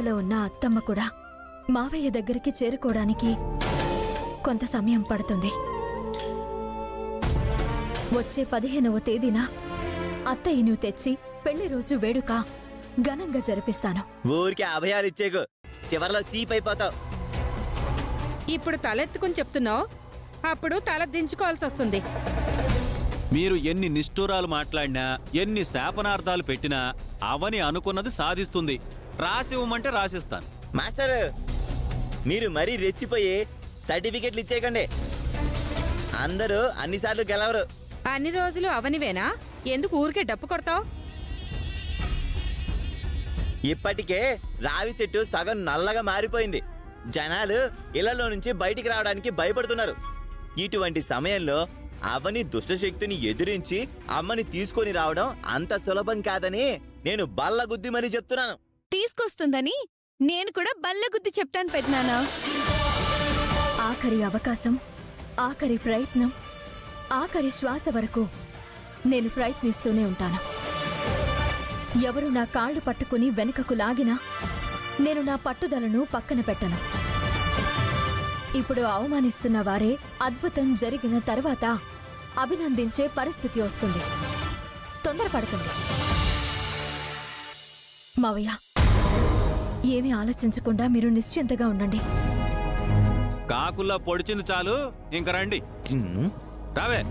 బాధలో ఉన్న అత్తమ్మ కూడా మావయ్య దగ్గరికి చేరుకోవడానికి కొంత సమయం పడుతుంది. వచ్చే 15వ తేదీన అత్తయ్యను తెచ్చి పెళ్లి రోజు వేడుక ఘనంగా జరిపిస్తాను. ఊరికి అభయాలు ఇచ్చేకు చివర్లో చీప్ అయిపోతావు. ఇప్పుడు తలెత్తుకుని చెప్తున్నావు, అప్పుడు తల దించుకోవాల్సి వస్తుంది. మీరు ఎన్ని నిష్ఠూరాలు మాట్లాడినా, ఎన్ని శాపనార్థాలు పెట్టినా అవని అనుకున్నది సాధిస్తుంది. రాసివ్వమంటే రాసిస్తాను. మాస్టర్, మీరు మరీ రెచ్చిపోయి సర్టిఫికెట్లు ఇచ్చేయకండి. అందరూ అన్నిసార్లు గెలవరు. అన్ని రోజులు అవనివేనా? ఎందుకు ఊరికే డప్పు కొడతావు? ఇప్పటికే రావి చెట్టు సగం నల్లగా మారిపోయింది. జనాలు ఇళ్లలో నుంచి బయటికి రావడానికి భయపడుతున్నారు. ఇటువంటి సమయంలో అవని దుష్టశక్తిని ఎదిరించి అమ్మని తీసుకొని రావడం అంత సులభం కాదని నేను బల్లగుద్ది మరీ చెప్తున్నాను. తీసుకొస్తుందని నేను కూడా బల్లగుద్ది చెప్తాను పెద్దనాన్న. ఆఖరి అవకాశం, ఆఖరి ప్రయత్నం, ఆఖరి శ్వాస వరకు నేను ప్రయత్నిస్తూనే ఉంటాను. ఎవరు నా కాళ్లు పట్టుకుని వెనుకకు లాగినా నేను నా పట్టుదలను పక్కన పెట్టను. ఇప్పుడు అవమానిస్తున్న వారే అద్భుతం జరిగిన తర్వాత అభినందించే పరిస్థితి వస్తుంది. తొందరపడుతుంది. మావయ్య, ఏమీ ఆలోచించకుండా మీరు నిశ్చింతగా ఉండండి. కాకుల్లా పొడిచింది చాలు, ఇంక రండి. రావే.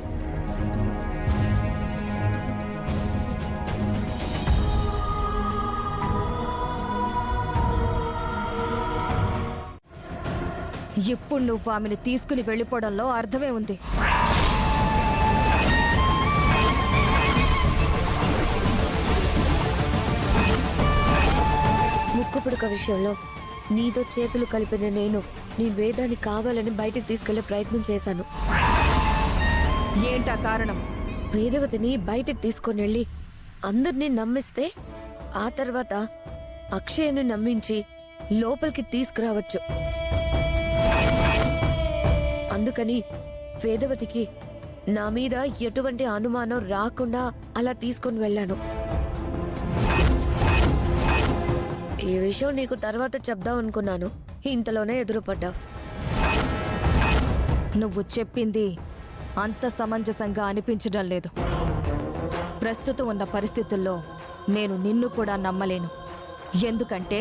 ఇప్పుడు నువ్వు ఆమెను తీసుకుని వెళ్ళిపోవడంలో అర్థమే ఉంది. ముక్కుపుడక విషయంలో నీతో చేతులు కలిపిన నేను నీ వేదాన్ని కావాలని బయటికి తీసుకెళ్లే ప్రయత్నం చేశాను. ఏంటా కారణం? వేదవతిని బయటికి తీసుకొని వెళ్ళి అందరినీ నమ్మిస్తే ఆ తర్వాత అక్షయను నమ్మించి లోపలికి తీసుకురావచ్చు. అందుకని వేదవతికి నా మీద ఎటువంటి అనుమానం రాకుండా అలా తీసుకొని వెళ్ళాను. ఈ విషయం నీకు తర్వాత చెప్దాం అనుకున్నాను, ఇంతలోనే ఎదురుపడ్డావు. నువ్వు చెప్పింది అంత సమంజసంగా అనిపించడం లేదు. ప్రస్తుతం ఉన్న పరిస్థితుల్లో నేను నిన్ను కూడా నమ్మలేను. ఎందుకంటే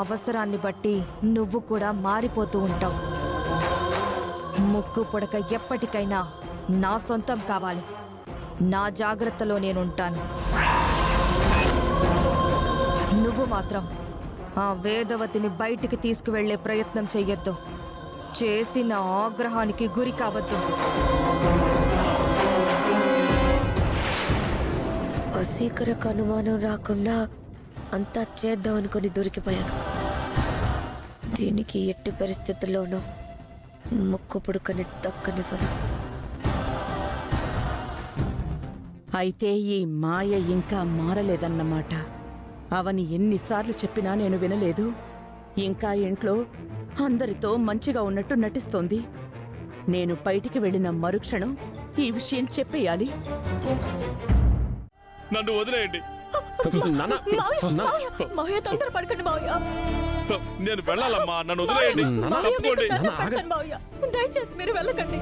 అవసరాన్ని బట్టి నువ్వు కూడా మారిపోతూ ఉంటావు. ముక్కు పుడక ఎప్పటికైనా నా సొంతం కావాలి. నా జాగ్రత్తలో నేనుంటాను. నువ్వు మాత్రం ఆ వేదవతిని బయటికి తీసుకువెళ్లే ప్రయత్నం చెయ్యొద్దు. చేసిన ఆగ్రహానికి గురి కావద్దు. వశీకరకు అనుమానం రాకుండా అంతా చేద్దాం అనుకుని దొరికిపోయాను. దీనికి ఎట్టి పరిస్థితుల్లోనూ ముక్కు పుడుకని దక్కనివ్వను. అయితే ఈ మాయ ఇంకా మారలేదన్నమాట. అవని ఎన్నిసార్లు చెప్పినా నేను వినలేదు. ఇంకా ఇంట్లో అందరితో మంచిగా ఉన్నట్టు నటిస్తోంది. నేను బయటికి వెళ్లిన మరుక్షణం ఈ విషయం చెప్పేయాలి. నన్ను వదిలేయండి. నేను వెళ్ళాలమ్మా, నన్ను వదిలేయండి. దయచేసి మీరు వెళ్ళకండి.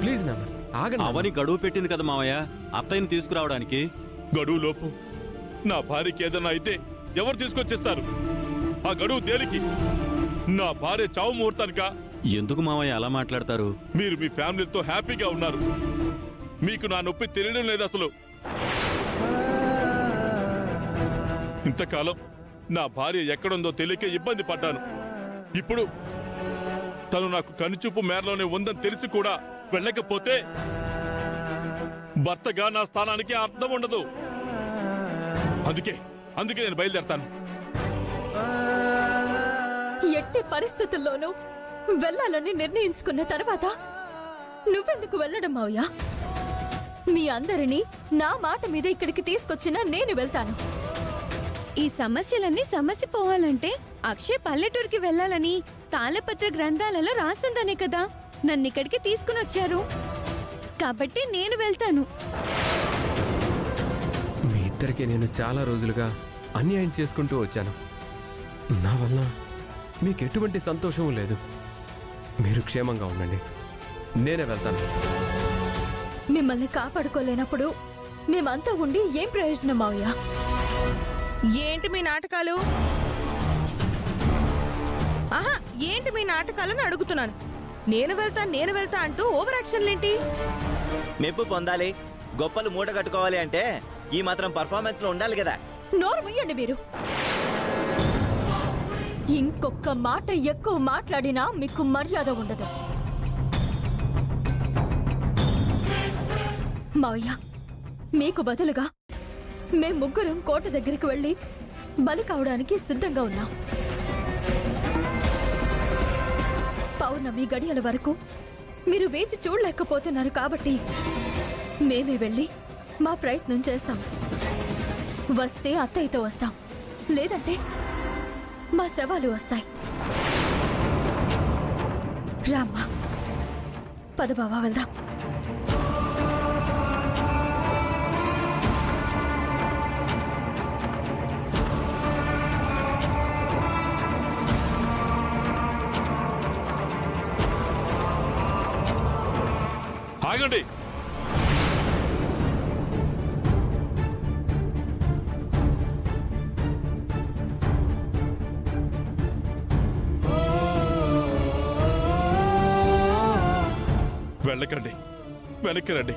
ప్లీజ్ నాన్న, ఆగండి. అవని గడువు పెట్టింది కదా మావయ్య అత్తయ్యని తీసుకురావడానికి. గడువు లోపు నా భార్యకి ఏదైనా అయితే ఎవరు తీసుకొచ్చేస్తారు? ఆ గడువు దేనికి? నా భార్య చావు ముహూర్తానికా? ఎందుకు మావయ్య అలా మాట్లాడతారు? మీరు మీ ఫ్యామిలీతో హ్యాపీగా ఉన్నారు. మీకు నా నొప్పి తెలియడం లేదు అసలు. ఇంతకాలం నా భార్య ఎక్కడుందో తెలియక ఇబ్బంది పడ్డాను. ఇప్పుడు తను నాకు కనుచూపు మేరలోనే ఉందని తెలిసి కూడా వెళ్ళకపోతే భర్తగా నా స్థానానికి అర్థం ఉండదు. అందుకే నేను బయలుదేరతాను. ఎట్టి పరిస్థితుల్లోనూ వెళ్ళాలని నిర్ణయించుకున్న తర్వాత నువ్వెందుకు వెళ్ళడం మావయ్య? మీ అందరినీ నా మాట మీద ఇక్కడికి తీసుకొచ్చినా నేను వెళ్తాను. ఈ సమస్యలన్నీ సమసిపోవాలంటే అక్షయ్ పల్లెటూరుకి వెళ్ళాలని తాళపత్ర గ్రంథాలలో రాసుందనే కదా నన్నిక్కడికి తీసుకుని వచ్చారు. కాబట్టి నేను వెళ్తాను. మీ ఇద్దరికి నేను చాలా రోజులుగా అన్యాయం చేసుకుంటూ వచ్చాను. నా వల్ల మీకు ఎటువంటి సంతోషం లేదు. మీరు క్షేమంగా ఉండండి, నేనే వెళ్తాను. మిమ్మల్ని కాపాడుకోలేనప్పుడు మేమంతా ఉండి ఏం ప్రయోజనం మావయ్య? ఏంటి మీ నాటకాలు? ఆహా, ఏంటి మీ నాటకాలని అడుగుతున్నాను. నేను వెళ్తా అంటూ ఓవర్ యాక్షన్లేంటి? మెప్పు పొందాలి, గొప్పలు మూట కట్టుకోవాలి అంటే ఈ మాత్రం పర్ఫార్మెన్స్ లో ఉండాలి కదా. నోరు ముయ్యండి మీరు. ఇంకొక మాట ఎక్కువ మాట్లాడినా మీకు మర్యాద ఉండదు. మావయ్య, మీకు బదులుగా మేం ముగ్గురం కోట దగ్గరికి వెళ్ళి బలి కావడానికి సిద్ధంగా ఉన్నాం. పౌర్ణమి గడియల వరకు మీరు వేచి చూడలేకపోతున్నారు కాబట్టి మేమే వెళ్ళి మా ప్రయత్నం చేస్తాం. వస్తే అత్తయ్యతో వస్తాం, లేదంటే మా శవాలు వస్తాయి. రామ్మా, పద బావా వెళ్దాం. ఆగండి. వెళ్ళకండి, వెనక్కి రండి.